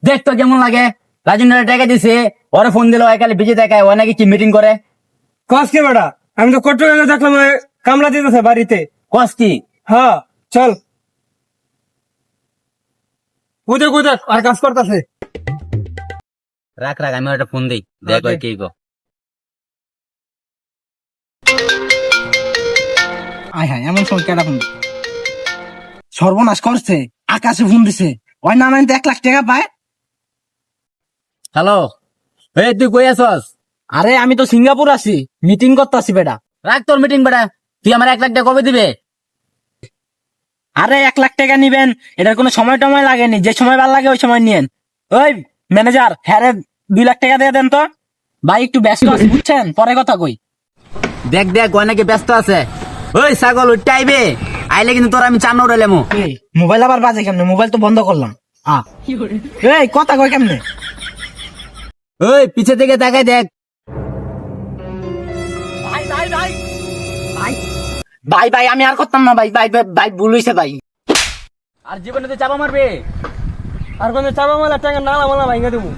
দেখ তো কেমন লাগে, রাজেন্দ্র টাকা দিছে, ওরে ফোন দিল একালে বিজে দেখায়, ও নাকি কি মিটিং করে। কস কে বেটা, আমি তো কত গেলে দেখলাম ওই কামলা দিতেছে বাড়িতে। কস কি? হ্যাঁ চল, কুদে কুদে আর কাজ করতেছে। রাখ রাখ, আমি একটা ফোন দিই, দেখ Okay. কি গো। আয় হায়, এমন সময় কেডা ফোন দিছে? সর্বনাশ করছে, আকাশে ফোন দিছে। ওই না মানে 1 লাখ টাকা পায়। হ্যালো, এই তুই কই আছস? আরে আমি তো সিঙ্গাপুর আছি, মিটিং করতেছি বেটা। রাখ তোর মিটিং বেটা, তুই আমার 1 লাখ টাকা কবে দিবে? আরে 1 লাখ টাকা নিবেন, এটার কোনো সময় টময় লাগেনি, যে সময় ভালো লাগে ওই সময় নিয়েন। ওই ম্যানেজার, হ্যাঁ রে 2 লাখ টাকা দিয়ে দেন তো। ভাই একটু ব্যস্ত আছি বুঝছেন, পরে কথা কই। দেখ দেখ, ও নাকি ব্যস্ত আছে। ওই ছাগল উঠতে আইবে, আইলে কিন্তু তোর আমি চান উড়াইলাম। এই মোবাইল আবার বাজে কেমনে? মোবাইল তো বন্ধ করলাম। এই কথা কই কেমনে? ওই পিছে থেকে তাকাই দেখ। ভাই ভাই আমি আর করতাম না ভাই, ভাই ভাই, ভাই ভুল হইছে ভাই। আর জীবনে তুই চাপা মারবে? আর কোন চাপা মালা টাকা নালা মালা ভাঙা দেবো।